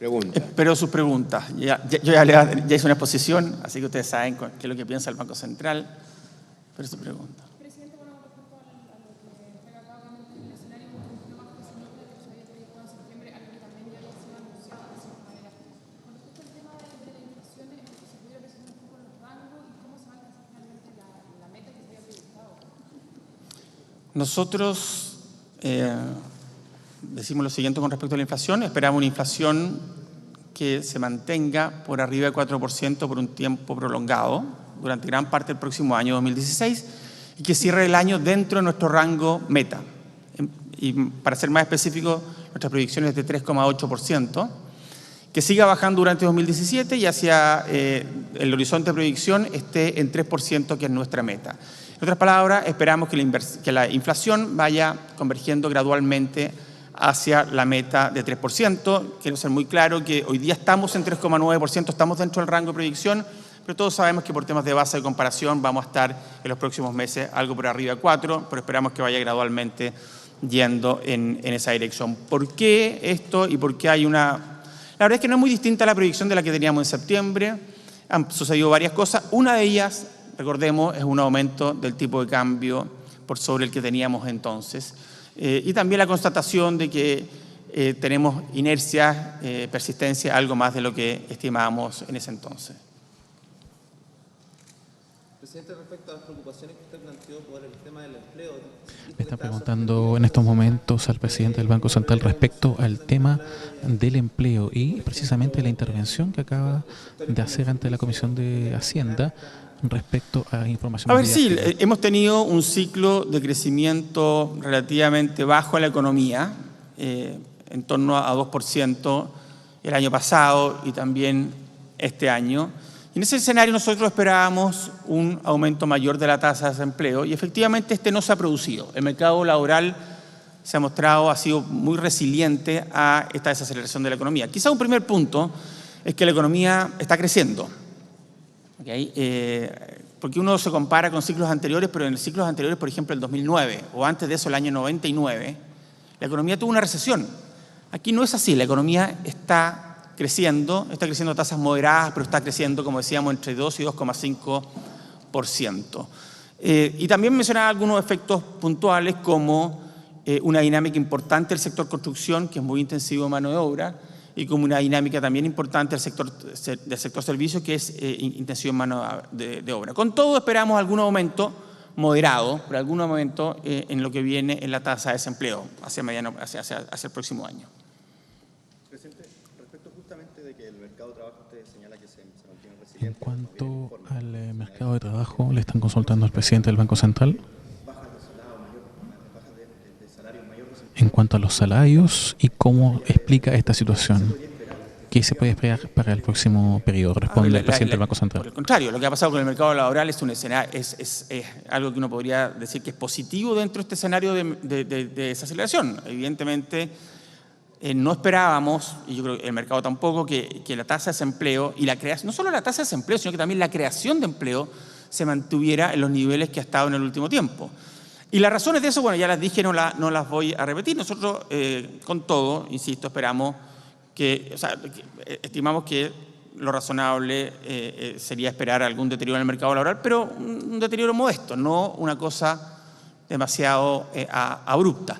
Pregunta. Espero sus preguntas. Yo ya hice una exposición, así que ustedes saben qué es lo que piensa el Banco Central. Pero su pregunta. Presidente, bueno, respecto a lo que usted acaba de mencionar, el escenario mucho más pesimista que se había proyectado en septiembre, algo que también ya lo ha anunciado de cierta manera. Con respecto al tema de la inflación, si se pudiera precisar un poco los rangos y cómo se va a alcanzar finalmente la meta que se había proyectado. Nosotros decimos lo siguiente con respecto a la inflación. Esperamos una inflación que se mantenga por arriba del 4% por un tiempo prolongado, durante gran parte del próximo año 2016, y que cierre el año dentro de nuestro rango meta. Y para ser más específico, nuestra proyección es de 3,8%, que siga bajando durante 2017 y hacia el horizonte de proyección esté en 3%, que es nuestra meta. En otras palabras, esperamos que la inflación vaya convergiendo gradualmente hacia la meta de 3%. Quiero ser muy claro que hoy día estamos en 3,9%, estamos dentro del rango de proyección, pero todos sabemos que por temas de base de comparación vamos a estar en los próximos meses algo por arriba de 4%, pero esperamos que vaya gradualmente yendo en esa dirección. ¿Por qué esto y por qué hay una...? La verdad es que no es muy distinta a la proyección de la que teníamos en septiembre. Han sucedido varias cosas. Una de ellas, recordemos, es un aumento del tipo de cambio por sobre el que teníamos entonces. Y también la constatación de que tenemos inercia, persistencia, algo más de lo que estimábamos en ese entonces. Presidente, respecto a las preocupaciones que usted planteó por el tema del empleo. Le está preguntando en estos momentos al presidente del Banco Central respecto al tema del empleo y precisamente la intervención que acaba de hacer ante la Comisión de Hacienda respecto a información. A ver, sí, hemos tenido un ciclo de crecimiento relativamente bajo en la economía, en torno a 2% el año pasado y también este año. Y en ese escenario nosotros esperábamos un aumento mayor de la tasa de desempleo y efectivamente este no se ha producido. El mercado laboral se ha mostrado, ha sido muy resiliente a esta desaceleración de la economía. Quizá un primer punto es que la economía está creciendo. ¿Okay? Porque uno se compara con ciclos anteriores, pero en ciclos anteriores, por ejemplo, el 2009 o antes de eso, el año 99, la economía tuvo una recesión. Aquí no es así, la economía está creciendo a tasas moderadas, pero está creciendo, como decíamos, entre 2 y 2,5%. Y también mencionaba algunos efectos puntuales como una dinámica importante del sector construcción, que es muy intensivo en mano de obra, y como una dinámica también importante del sector servicios, que es intensivo en mano de obra. Con todo, esperamos algún aumento moderado, pero algún aumento en lo que viene en la tasa de desempleo hacia el próximo año. Presidente, respecto justamente de que el mercado de trabajo usted señala que se mantiene resiliente. En cuanto al mercado de trabajo, le están consultando al presidente del Banco Central. En cuanto a los salarios y cómo explica esta situación, ¿qué se puede esperar para el próximo periodo? Responde el presidente del Banco Central. Por el contrario, lo que ha pasado con el mercado laboral es algo que uno podría decir que es positivo dentro de este escenario de desaceleración. Evidentemente, no esperábamos, y yo creo que el mercado tampoco, que la tasa de desempleo y la creación, no solo la tasa de desempleo, sino que también la creación de empleo se mantuviera en los niveles que ha estado en el último tiempo. Y las razones de eso, bueno, ya las dije, no las voy a repetir. Nosotros, con todo, insisto, estimamos que lo razonable sería esperar algún deterioro en el mercado laboral, pero un deterioro modesto, no una cosa demasiado abrupta.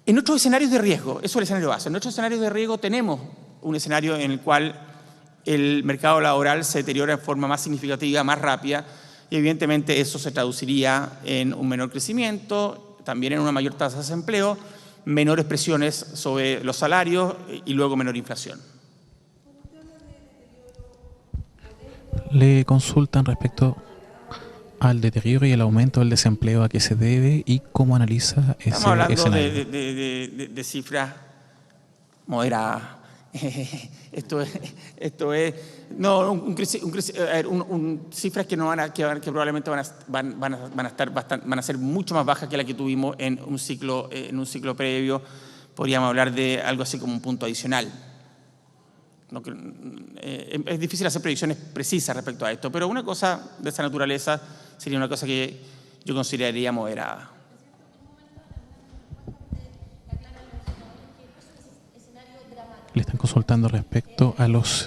En nuestros escenarios de riesgo, eso es el escenario base, en nuestros escenarios de riesgo tenemos un escenario en el cual el mercado laboral se deteriora de forma más significativa, más rápida, y evidentemente eso se traduciría en un menor crecimiento, también en una mayor tasa de desempleo, menores presiones sobre los salarios y luego menor inflación. Le consultan respecto al deterioro y el aumento del desempleo, a qué se debe y cómo analiza ese escenario. Estamos hablando de cifras moderadas. Cifras que probablemente van a ser mucho más bajas que la que tuvimos en un ciclo previo. Podríamos hablar de algo así como un punto adicional. Es difícil hacer predicciones precisas respecto a esto, pero una cosa de esa naturaleza sería una cosa que yo consideraría moderada. Le están consultando respecto a los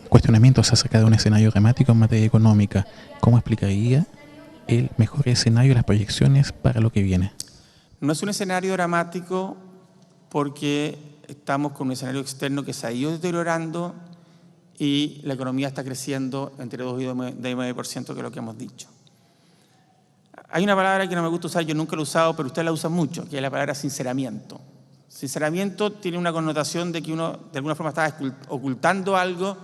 cuestionamientos acerca de un escenario dramático en materia económica. ¿Cómo explicaría el mejor escenario y las proyecciones para lo que viene? No es un escenario dramático porque estamos con un escenario externo que se ha ido deteriorando y la economía está creciendo entre 2 y 2,5%, que es lo que hemos dicho. Hay una palabra que no me gusta usar, yo nunca la he usado, pero usted la usa mucho, que es la palabra sinceramiento. Sinceramiento tiene una connotación de que uno de alguna forma está ocultando algo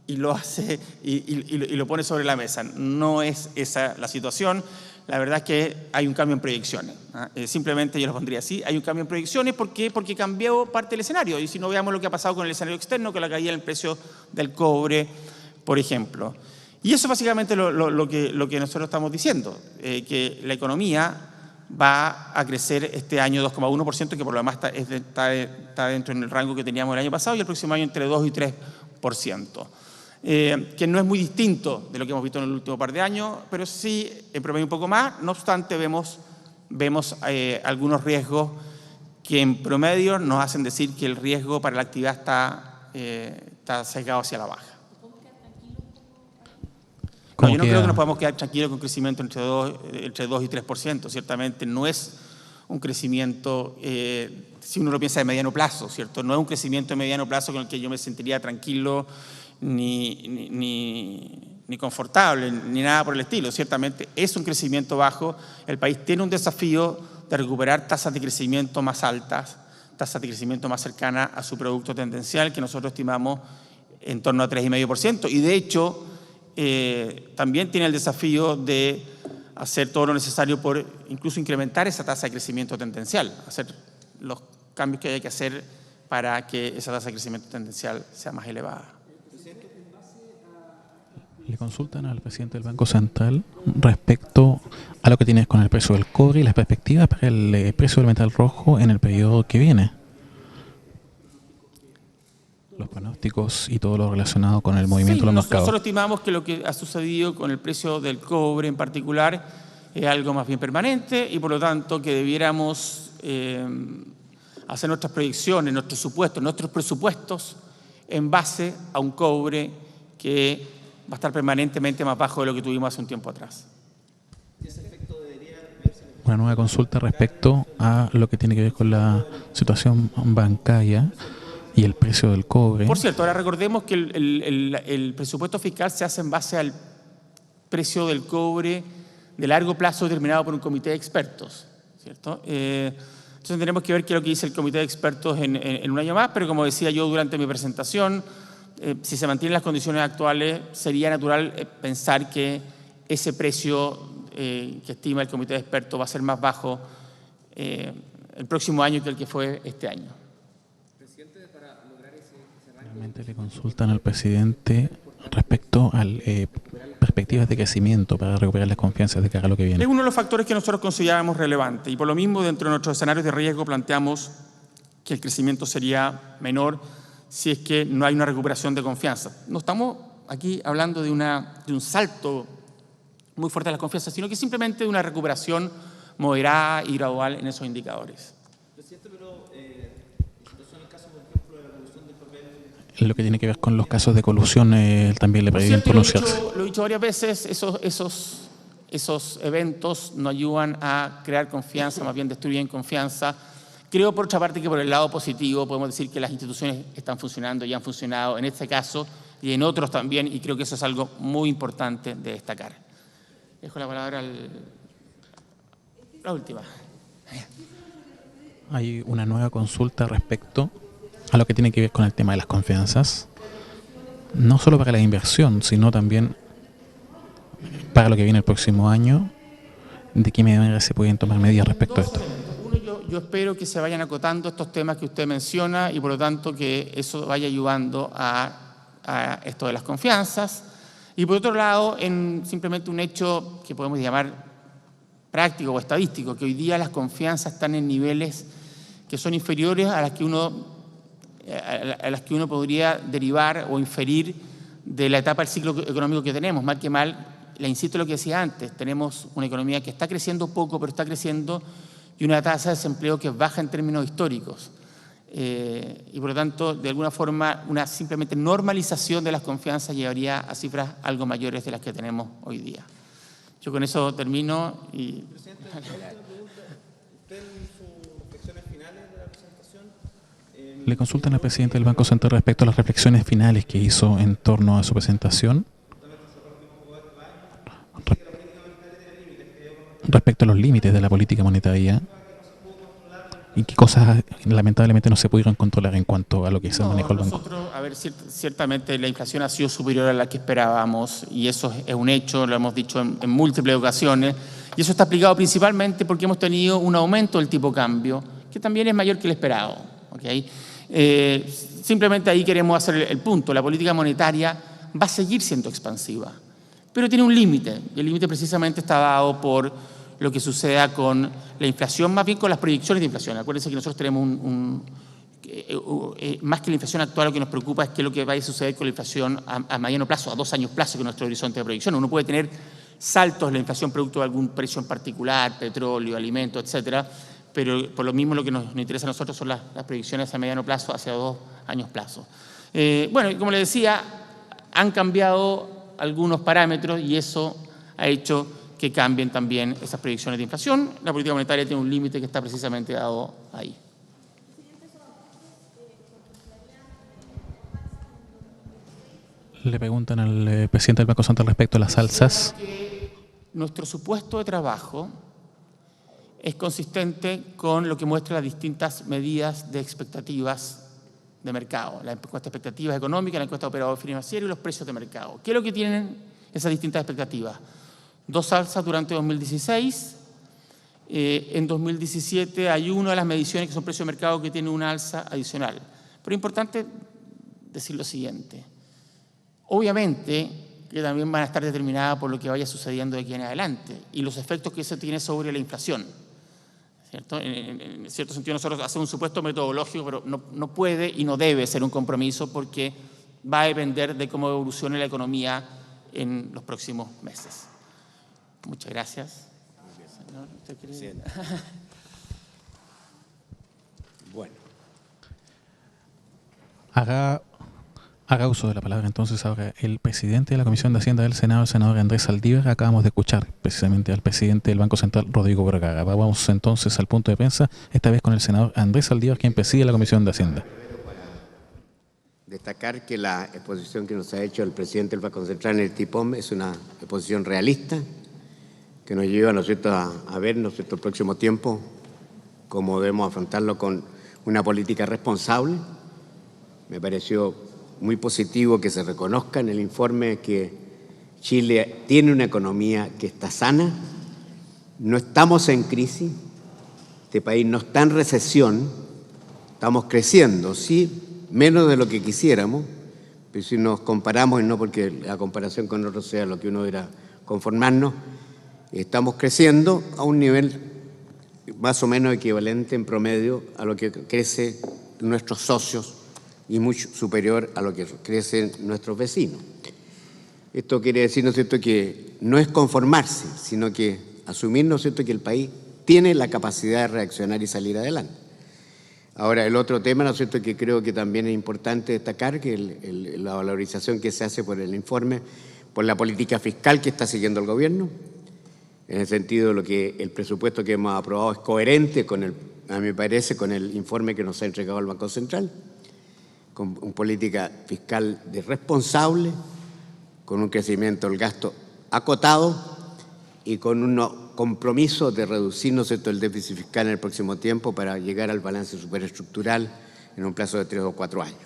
y lo hace y lo pone sobre la mesa. No es esa la situación. La verdad es que hay un cambio en proyecciones. Simplemente yo lo pondría así, hay un cambio en proyecciones. ¿Por qué? Porque cambió parte del escenario. Y si no, veamos lo que ha pasado con el escenario externo, con la caída del precio del cobre, por ejemplo. Y eso es básicamente lo que nosotros estamos diciendo, que la economía va a crecer este año 2,1%, que por lo demás está dentro del rango que teníamos el año pasado, y el próximo año entre 2 y 3%. Que no es muy distinto de lo que hemos visto en el último par de años, pero sí en promedio un poco más. No obstante, vemos algunos riesgos que en promedio nos hacen decir que el riesgo para la actividad está sesgado hacia la baja. No, yo no creo que nos podamos quedar tranquilos con crecimiento entre 2 y 3%. Ciertamente no es un crecimiento, si uno lo piensa de mediano plazo, ¿cierto? No es un crecimiento de mediano plazo con el que yo me sentiría tranquilo ni confortable, ni nada por el estilo. Ciertamente es un crecimiento bajo. El país tiene un desafío de recuperar tasas de crecimiento más altas, tasas de crecimiento más cercanas a su producto tendencial, que nosotros estimamos en torno a 3,5%. Y de hecho, también tiene el desafío de hacer todo lo necesario por incluso incrementar esa tasa de crecimiento tendencial, hacer los cambios que hay que hacer para que esa tasa de crecimiento tendencial sea más elevada. Le consultan al presidente del Banco Central respecto a lo que tiene con el precio del cobre y las perspectivas para el precio del metal rojo en el periodo que viene. Los pronósticos y todo lo relacionado con el movimiento de los mercados. Nosotros estimamos que lo que ha sucedido con el precio del cobre en particular es algo más bien permanente y por lo tanto que debiéramos hacer nuestras proyecciones, nuestros presupuestos en base a un cobre que va a estar permanentemente más bajo de lo que tuvimos hace un tiempo atrás. Una nueva consulta respecto a lo que tiene que ver con la situación bancaria y el precio del cobre. Por cierto, ahora recordemos que el presupuesto fiscal se hace en base al precio del cobre de largo plazo determinado por un comité de expertos, ¿cierto? Entonces tenemos que ver qué es lo que dice el comité de expertos en un año más, pero como decía yo durante mi presentación, si se mantienen las condiciones actuales, sería natural pensar que ese precio que estima el comité de expertos va a ser más bajo el próximo año que el que fue este año. Realmente le consultan al presidente respecto a perspectivas de crecimiento para recuperar las confianzas de cara a lo que viene. Es uno de los factores que nosotros consideramos relevante y por lo mismo dentro de nuestros escenarios de riesgo planteamos que el crecimiento sería menor si es que no hay una recuperación de confianza. No estamos aquí hablando de un salto muy fuerte de las confianzas, sino que simplemente de una recuperación moderada y gradual en esos indicadores. Presidente, pero son el caso, por ejemplo, de la revolución del papel. Lo que tiene que ver con los casos de colusión, también le pedí pronunciarse. Lo he dicho varias veces, esos eventos no ayudan a crear confianza, más bien destruyen confianza. Creo, por otra parte, que por el lado positivo podemos decir que las instituciones están funcionando y han funcionado en este caso y en otros también, y creo que eso es algo muy importante de destacar. Dejo la palabra la última. Hay una nueva consulta respecto a lo que tiene que ver con el tema de las confianzas, no solo para la inversión, sino también para lo que viene el próximo año. ¿De qué manera se pueden tomar medidas respecto a esto? Yo espero que se vayan acotando estos temas que usted menciona y por lo tanto que eso vaya ayudando a esto de las confianzas. Y por otro lado, en simplemente un hecho que podemos llamar práctico o estadístico, que hoy día las confianzas están en niveles que son inferiores a las que uno podría derivar o inferir de la etapa del ciclo económico que tenemos. Mal que mal, le insisto en lo que decía antes, tenemos una economía que está creciendo poco, pero está creciendo, y una tasa de desempleo que es baja en términos históricos. y por lo tanto, de alguna forma, una simplemente normalización de las confianzas llevaría a cifras algo mayores de las que tenemos hoy día. Yo con eso termino y... Presidente, una última pregunta. Usted en sus reflexiones finales de la presentación... Le consultan al presidente del Banco Central respecto a las reflexiones finales que hizo en torno a su presentación. Respecto a los límites de la política monetaria y qué cosas lamentablemente no se pudieron controlar en cuanto a lo que se manejó el banco. Nosotros, a ver, ciertamente la inflación ha sido superior a la que esperábamos y eso es un hecho, lo hemos dicho en múltiples ocasiones, y eso está aplicado principalmente porque hemos tenido un aumento del tipo de cambio que también es mayor que el esperado. ¿Okay? Simplemente ahí queremos hacer el punto, la política monetaria va a seguir siendo expansiva, pero tiene un límite, y el límite precisamente está dado por lo que suceda con la inflación, más bien con las proyecciones de inflación. Acuérdense que nosotros tenemos más que la inflación actual, lo que nos preocupa es qué es lo que vaya a suceder con la inflación a mediano plazo, a 2 años plazo, que es nuestro horizonte de proyección. Uno puede tener saltos en la inflación producto de algún precio en particular, petróleo, alimentos, etcétera, pero por lo mismo lo que nos interesa a nosotros son las proyecciones a mediano plazo hacia 2 años plazo. Bueno, como les decía, han cambiado algunos parámetros y eso ha hecho que cambien también esas proyecciones de inflación. La política monetaria tiene un límite que está precisamente dado ahí. Le preguntan al presidente del Banco Central respecto a las alzas. Nuestro supuesto de trabajo es consistente con lo que muestran las distintas medidas de expectativas de mercado, la encuesta de expectativas económicas, la encuesta de operador financiero y los precios de mercado. ¿Qué es lo que tienen esas distintas expectativas? 2 alzas durante 2016. En 2017 hay una de las mediciones que son precios de mercado que tiene una alza adicional. Pero es importante decir lo siguiente. Obviamente que también van a estar determinadas por lo que vaya sucediendo de aquí en adelante y los efectos que eso tiene sobre la inflación. ¿Cierto? En cierto sentido nosotros hacemos un supuesto metodológico, pero no puede y no debe ser un compromiso porque va a depender de cómo evolucione la economía en los próximos meses. Muchas gracias. Señor, ¿usted quiere? Bueno. Haga uso de la palabra entonces ahora el presidente de la Comisión de Hacienda del Senado, el senador Andrés Saldívar. Acabamos de escuchar precisamente al presidente del Banco Central, Rodrigo Vergara. Vamos entonces al punto de prensa, esta vez con el senador Andrés Saldívar, quien preside la Comisión de Hacienda. Destacar que la exposición que nos ha hecho el presidente del Banco Central en el TIPOM es una exposición realista que nos lleva, ¿no es cierto?, a ver, ¿no es cierto?, el próximo tiempo cómo debemos afrontarlo con una política responsable. Me pareció muy positivo que se reconozca en el informe que Chile tiene una economía que está sana, no estamos en crisis, este país no está en recesión, estamos creciendo, sí, menos de lo que quisiéramos, pero si nos comparamos, y no porque la comparación con otros sea lo que uno deberá conformarnos, estamos creciendo a un nivel más o menos equivalente en promedio a lo que crecen nuestros socios y mucho superior a lo que crecen nuestros vecinos. Esto quiere decir, ¿no es cierto?, que no es conformarse, sino que asumir, ¿no es cierto?, que el país tiene la capacidad de reaccionar y salir adelante. Ahora, el otro tema, ¿no es cierto?, que creo que también es importante destacar, que la valorización que se hace por el informe, por la política fiscal que está siguiendo el gobierno, en el sentido de lo que el presupuesto que hemos aprobado es coherente con a mi parece, con el informe que nos ha entregado el Banco Central, con una política fiscal responsable, con un crecimiento del gasto acotado y con un compromiso de reducir, ¿no es cierto?, el déficit fiscal en el próximo tiempo para llegar al balance superestructural en un plazo de 3 o 4 años.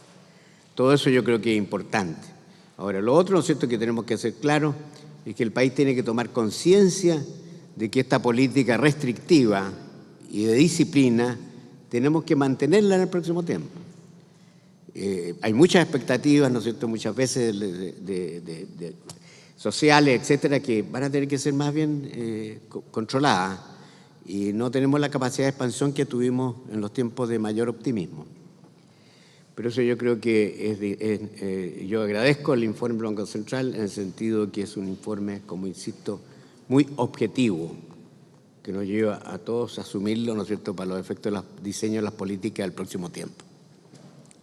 Todo eso yo creo que es importante. Ahora, lo otro, ¿no es cierto?, que tenemos que hacer claro es que el país tiene que tomar conciencia de que esta política restrictiva y de disciplina tenemos que mantenerla en el próximo tiempo. Hay muchas expectativas, ¿no es cierto?, muchas veces de sociales, etcétera, que van a tener que ser más bien controladas y no tenemos la capacidad de expansión que tuvimos en los tiempos de mayor optimismo. Pero eso yo creo que yo agradezco el informe del Banco Central en el sentido que es un informe, como insisto, muy objetivo, que nos lleva a todos a asumirlo, ¿no es cierto?, para los efectos del diseño de las políticas del próximo tiempo.